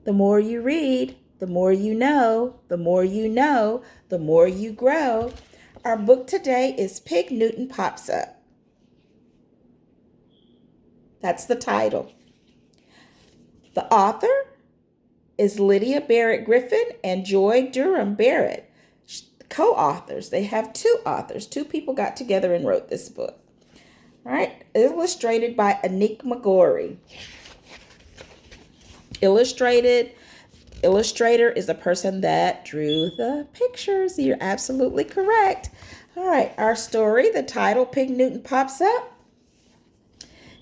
The more you read, the more you know. The more you know, the more you grow. Our book today is Pig Newton Pops Up. That's the title. The author is Lydia Barrett Griffin and Joy Durham Barrett, co-authors. They have two authors. Two people got together and wrote this book. All right, illustrated by Anik McGorry. Illustrator is the person that drew the pictures. You're absolutely correct. All right, our story, the title, Pig Newton Pops Up.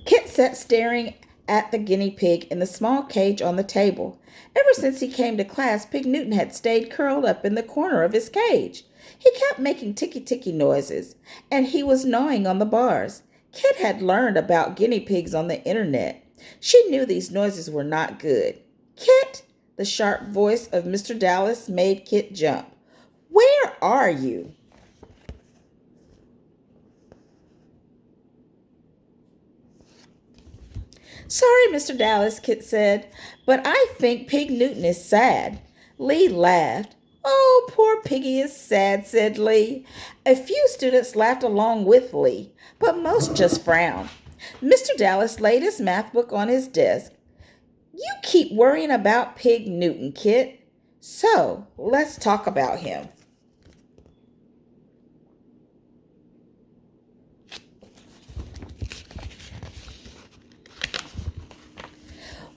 Kit sat staring at the guinea pig in the small cage on the table. Ever since he came to class, Pig Newton had stayed curled up in the corner of his cage. He kept making ticky-ticky noises, and he was gnawing on the bars. Kit had learned about guinea pigs on the internet. She knew these noises were not good. Kit, the sharp voice of Mr. Dallas made Kit jump. Where are you? Sorry, Mr. Dallas, Kit said, but I think Pig Newton is sad. Lee laughed. Oh, poor Piggy is sad, said Lee. A few students laughed along with Lee, but most just frowned. Mr. Dallas laid his math book on his desk. You keep worrying about Pig Newton, Kit. So, let's talk about him.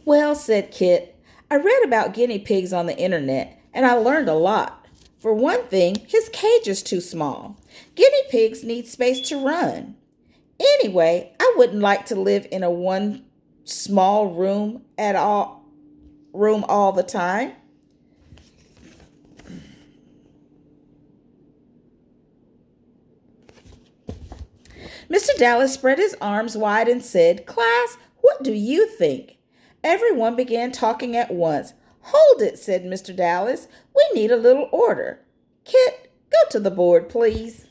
Well, said Kit, I read about guinea pigs on the internet, and I learned a lot. For one thing, his cage is too small. Guinea pigs need space to run. Anyway, I wouldn't like to live in a one small room all the time. Mr. Dallas spread his arms wide and said, Class, what do you think? Everyone began talking at once. Hold it, said Mr. Dallas. We need a little order. Kit, go to the board, please.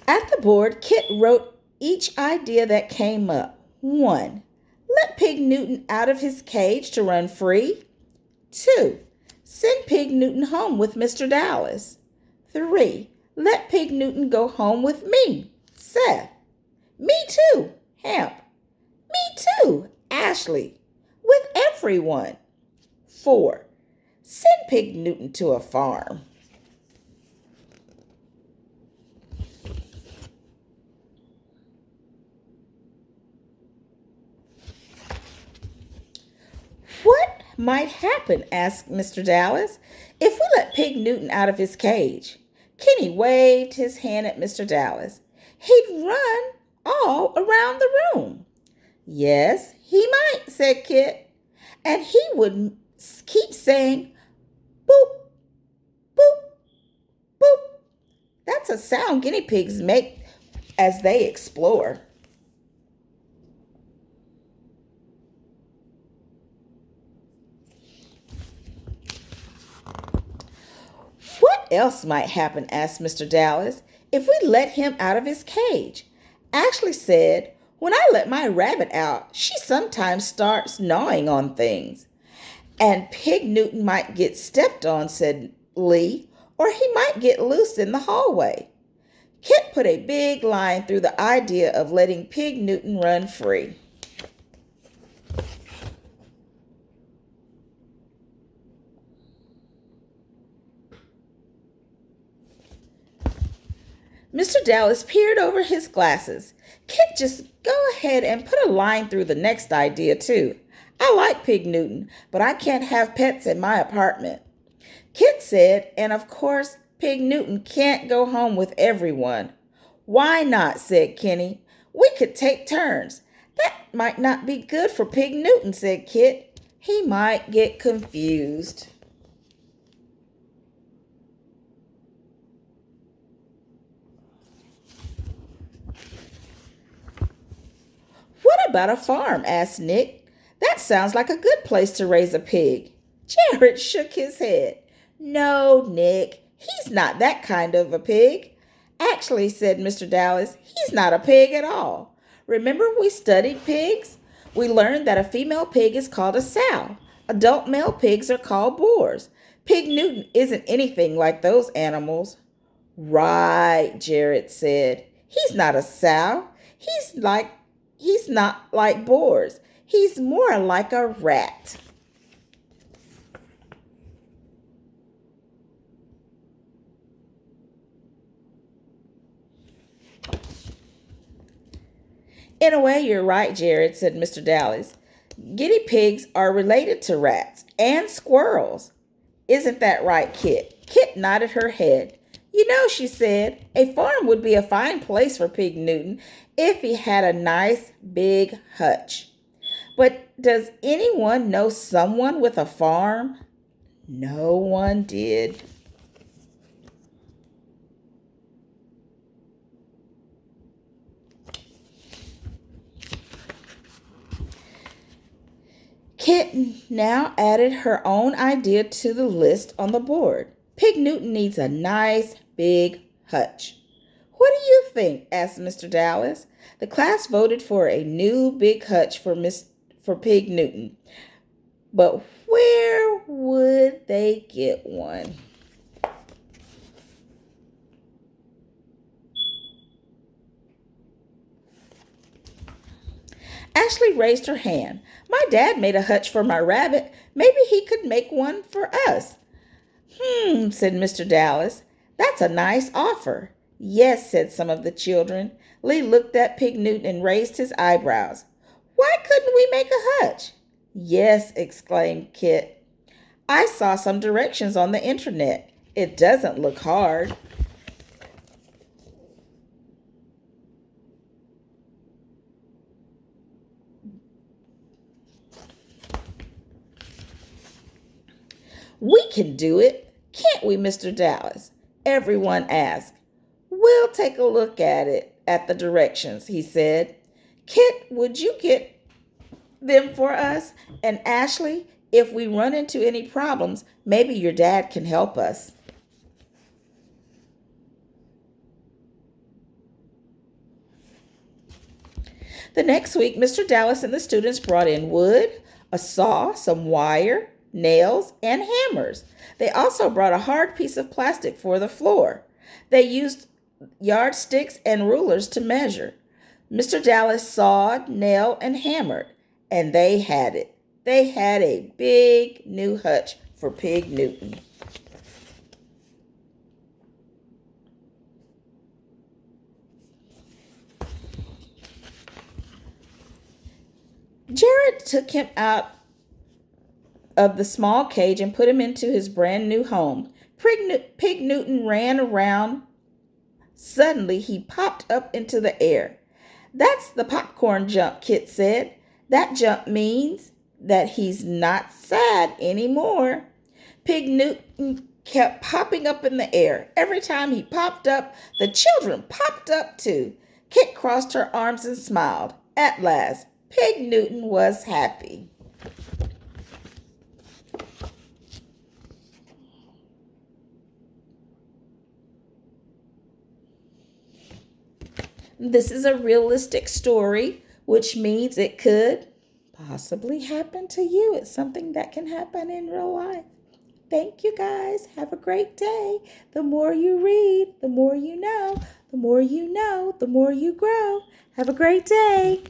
At the board, Kit wrote each idea that came up. 1. Let Pig Newton out of his cage to run free. 2. Send Pig Newton home with Mr. Dallas. 3. Let Pig Newton go home with me, Seth. Me too, Hamp. Me too, Ashley. With everyone. 4. Send Pig Newton to a farm. What might happen, asked Mr. Dallas, if we let Pig Newton out of his cage? Kenny waved his hand at Mr. Dallas. He'd run all around the room. Yes, he might, said Kit. And he would keep saying, boop, boop, boop. That's a sound guinea pigs make as they explore. What else might happen, asked Mr. Dallas, if we let him out of his cage? Ashley said, when I let my rabbit out, she sometimes starts gnawing on things. And Pig Newton might get stepped on, said Lee, or he might get loose in the hallway. Kit put a big line through the idea of letting Pig Newton run free. Mr. Dallas peered over his glasses. Kit, just go ahead and put a line through the next idea, too. I like Pig Newton, but I can't have pets in my apartment. Kit said, and of course, Pig Newton can't go home with everyone. Why not, said Kenny. We could take turns. That might not be good for Pig Newton, said Kit. He might get confused. What about a farm? Asked Nick. That sounds like a good place to raise a pig. Jared shook his head. No, Nick, he's not that kind of a pig. Actually, said Mr. Dallas, he's not a pig at all. Remember we studied pigs? We learned that a female pig is called a sow. Adult male pigs are called boars. Pig Newton isn't anything like those animals. Right, Jared said. He's not a sow. He's not like boars. He's more like a rat. In a way, you're right, Jared, said Mr. Dallas. Guinea pigs are related to rats and squirrels. Isn't that right, Kit? Kit nodded her head. You know, she said, a farm would be a fine place for Pig Newton if he had a nice big hutch. But does anyone know someone with a farm? No one did. Kit now added her own idea to the list on the board. Pig Newton needs a nice big hutch. What do you think? Asked Mr. Dallas. The class voted for a new big hutch for Pig Newton. But where would they get one? Ashley raised her hand. My dad made a hutch for my rabbit. Maybe he could make one for us. Said Mr. Dallas. That's a nice offer. Yes, said some of the children. Lee looked at Pig Newton and raised his eyebrows. Why couldn't we make a hutch? Yes, exclaimed Kit. I saw some directions on the internet. It doesn't look hard. We can do it, can't we, Mr. Dallas? Everyone asked. We'll take a look at the directions, he said. Kit, would you get them for us? And Ashley, if we run into any problems, maybe your dad can help us. The next week, Mr. Dallas and the students brought in wood, a saw, some wire, nails, and hammers. They also brought a hard piece of plastic for the floor. They used yardsticks and rulers to measure. Mr. Dallas sawed, nailed, and hammered, and they had it. They had a big new hutch for Pig Newton. Jared took him out of the small cage and put him into his brand new home. Pig Newton ran around. Suddenly, he popped up into the air. That's the popcorn jump, Kit said. That jump means that he's not sad anymore. Pig Newton kept popping up in the air. Every time he popped up, the children popped up too. Kit crossed her arms and smiled. At last, Pig Newton was happy. This is a realistic story, which means it could possibly happen to you. It's something that can happen in real life. Thank you guys. Have a great day. The more you read, the more you know. The more you know, the more you grow. Have a great day.